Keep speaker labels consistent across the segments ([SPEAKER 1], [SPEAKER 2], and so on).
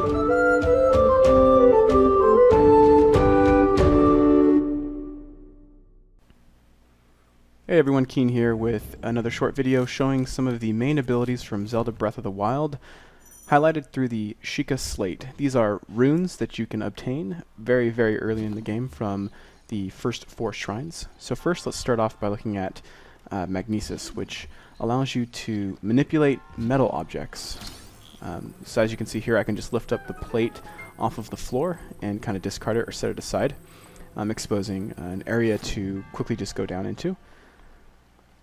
[SPEAKER 1] Hey everyone, Keen here with another short video showing some of the main abilities from Zelda Breath of the Wild, highlighted through the Sheikah Slate. These are runes that you can obtain very, very early in the game from the first 4 shrines. So first, let's start off by looking at Magnus, which allows you to manipulate metal objects. So as you can see here, I can just lift up the plate off of the floor and kind of discard it or set it aside, exposing an area to quickly just go down into.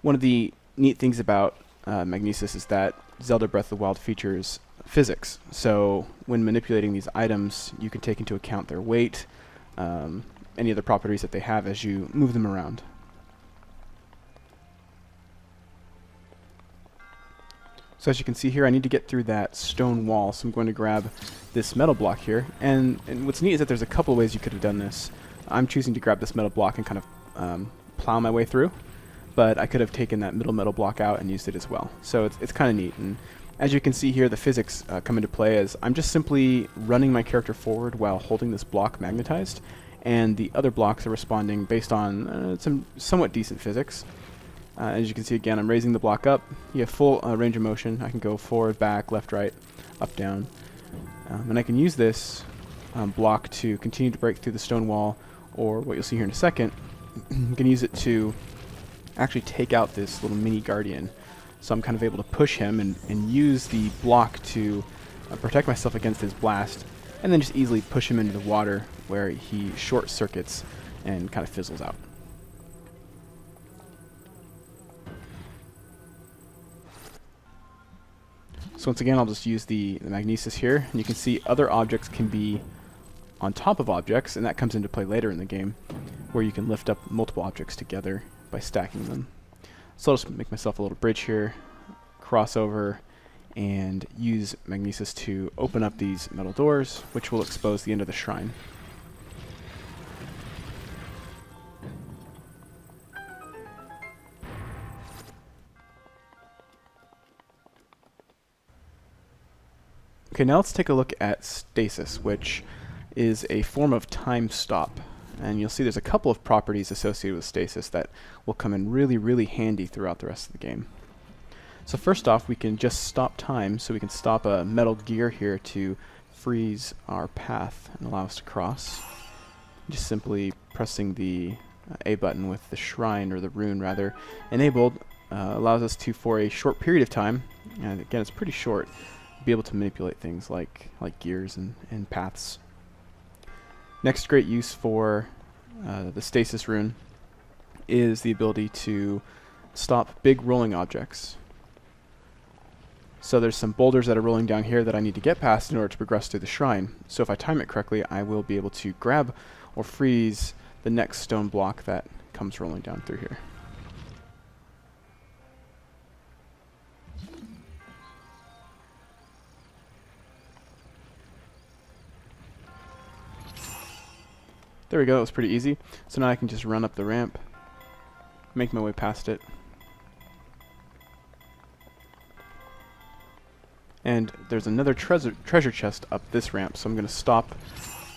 [SPEAKER 1] One of the neat things about Magnus is that Zelda Breath of the Wild features physics. So when manipulating these items, you can take into account their weight, any other properties that they have as you move them around. So as you can see here, I need to get through that stone wall, so I'm going to grab this metal block here. And what's neat is that there's a couple of ways you could have done this. I'm choosing to grab this metal block and kind of plow my way through. But I could have taken that middle metal block out and used it as well. So it's kind of neat. And as you can see here, the physics come into play as I'm just simply running my character forward while holding this block magnetized, and the other blocks are responding based on some somewhat decent physics. As you can see again, I'm raising the block up. You have full range of motion. I can go forward, back, left, right, up, down. And I can use this block to continue to break through the stone wall, or what you'll see here in a second, you can use it to actually take out this little mini guardian. So I'm kind of able to push him and use the block to protect myself against his blast, and then just easily push him into the water where he short circuits and kind of fizzles out. So once again, I'll just use the Magnus here, and you can see other objects can be on top of objects, and that comes into play later in the game, where you can lift up multiple objects together by stacking them. So I'll just make myself a little bridge here, cross over, and use Magnus to open up these metal doors, which will expose the end of the shrine. Okay, now let's take a look at Stasis, which is a form of time stop. And you'll see there's a couple of properties associated with Stasis that will come in really, really handy throughout the rest of the game. So first off, we can just stop time, so we can stop a metal gear here to freeze our path and allow us to cross. Just simply pressing the A button with the shrine, or the rune rather, enabled, allows us to, for a short period of time, and again it's pretty short, be able to manipulate things like gears and paths. Next great use for the Stasis rune is the ability to stop big rolling objects. So there's some boulders that are rolling down here that I need to get past in order to progress through the shrine. So if I time it correctly, I will be able to grab or freeze the next stone block that comes rolling down through here. There we go, that was pretty easy. So now I can just run up the ramp, make my way past it. And there's another treasure chest up this ramp, so I'm going to stop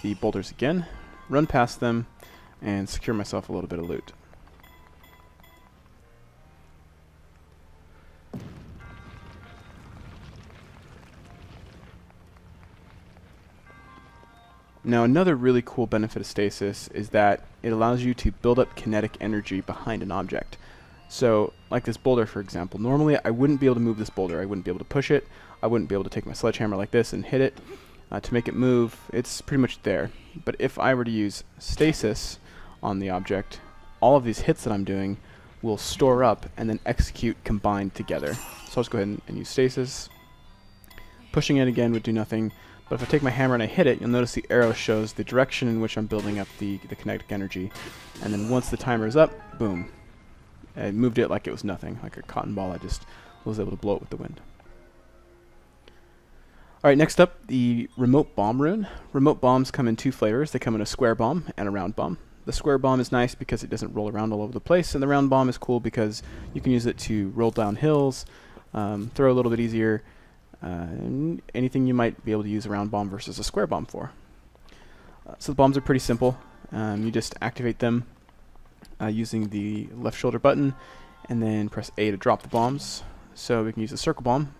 [SPEAKER 1] the boulders again, run past them, and secure myself a little bit of loot. Now another really cool benefit of Stasis is that it allows you to build up kinetic energy behind an object. So like this boulder, for example, normally I wouldn't be able to move this boulder. I wouldn't be able to push it. I wouldn't be able to take my sledgehammer like this and hit it to make it move. It's pretty much there. But if I were to use Stasis on the object, all of these hits that I'm doing will store up and then execute combined together. So I'll just go ahead and use Stasis. Pushing it again would do nothing. But if I take my hammer and I hit it, you'll notice the arrow shows the direction in which I'm building up the kinetic energy. And then once the timer is up, boom. I moved it like it was nothing, like a cotton ball. I just was able to blow it with the wind. Alright, next up, the remote bomb rune. Remote bombs come in 2 flavors. They come in a square bomb and a round bomb. The square bomb is nice because it doesn't roll around all over the place, and the round bomb is cool because you can use it to roll down hills, throw a little bit easier, and anything you might be able to use a round bomb versus a square bomb for. So the bombs are pretty simple. You just activate them using the left shoulder button, and then press A to drop the bombs. So we can use a circle bomb,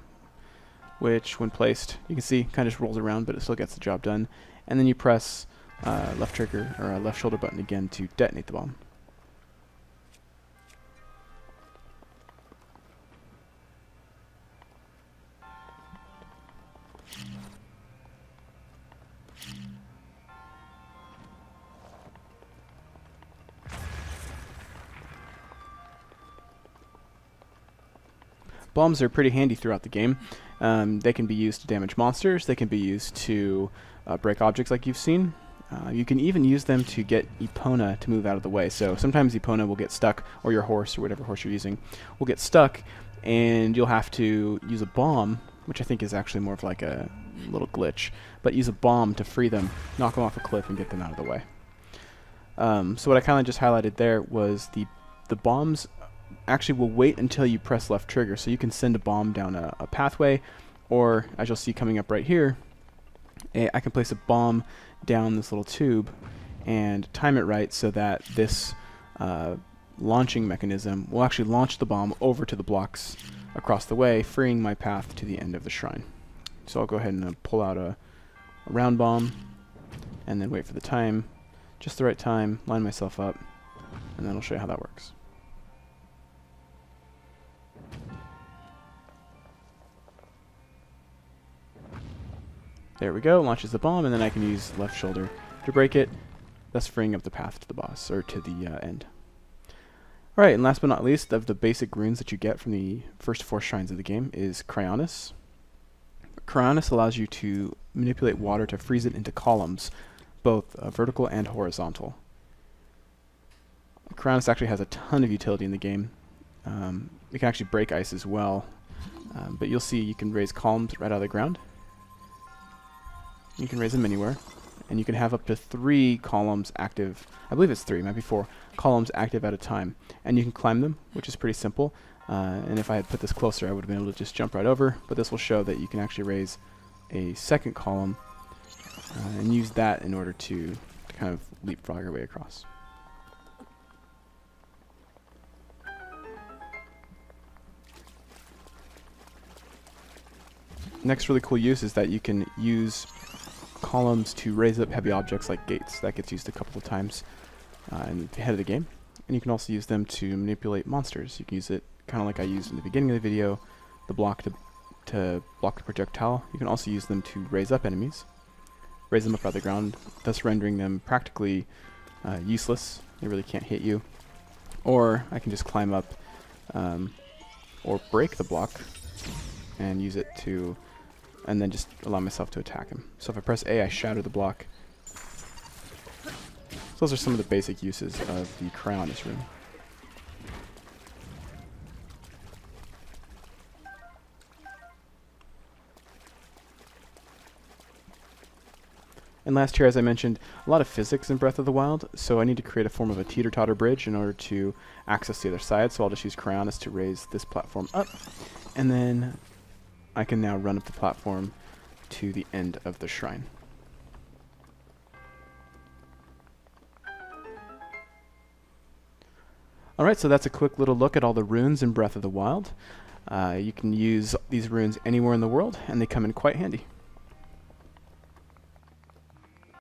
[SPEAKER 1] which when placed, you can see kind of just rolls around, but it still gets the job done. And then you press left trigger or left shoulder button again to detonate the bomb. Bombs are pretty handy throughout the game. They can be used to damage monsters, they can be used to break objects like you've seen. You can even use them to get Epona to move out of the way. So sometimes Epona will get stuck, or your horse, or whatever horse you're using, will get stuck, and you'll have to use a bomb, which I think is actually more of like a little glitch, but use a bomb to free them, knock them off a cliff, and get them out of the way. So what I kind of just highlighted there was the bombs actually will wait until you press left trigger, so you can send a bomb down a pathway, or as you'll see coming up right here, I can place a bomb down this little tube and time it right so that this launching mechanism will actually launch the bomb over to the blocks across the way, freeing my path to the end of the shrine. So I'll go ahead and pull out a round bomb and then wait for the time, just the right time, line myself up, and then I'll show you how that works. There we go, launches the bomb, and then I can use left shoulder to break it, thus freeing up the path to the boss, or to the end. Alright, and last but not least, of the basic runes that you get from the first 4 shrines of the game is Cryonis. Cryonis allows you to manipulate water to freeze it into columns, both vertical and horizontal. Cryonis actually has a ton of utility in the game. It can actually break ice as well, but you'll see you can raise columns right out of the ground. You can raise them anywhere, and you can have up to 3 columns active. I believe it's 3, might be 4 columns active at a time, and you can climb them, which is pretty simple. And if I had put this closer, I would have been able to just jump right over, but this will show that you can actually raise a second column and use that in order to kind of leapfrog your way across. Next really cool use is that you can use columns to raise up heavy objects like gates. That gets used a couple of times in the head of the game. And you can also use them to manipulate monsters. You can use it kind of like I used in the beginning of the video, the block to block the projectile. You can also use them to raise up enemies, raise them up out of the ground, thus rendering them practically useless. They really can't hit you. Or I can just climb up or break the block and use it to, and then just allow myself to attack him. So if I press A, I shatter the block. So those are some of the basic uses of the Cryonis rune. And last here, as I mentioned, a lot of physics in Breath of the Wild, so I need to create a form of a teeter-totter bridge in order to access the other side, so I'll just use Cryonis to raise this platform up, and then I can now run up the platform to the end of the shrine. Alright, so that's a quick little look at all the runes in Breath of the Wild. You can use these runes anywhere in the world, and they come in quite handy.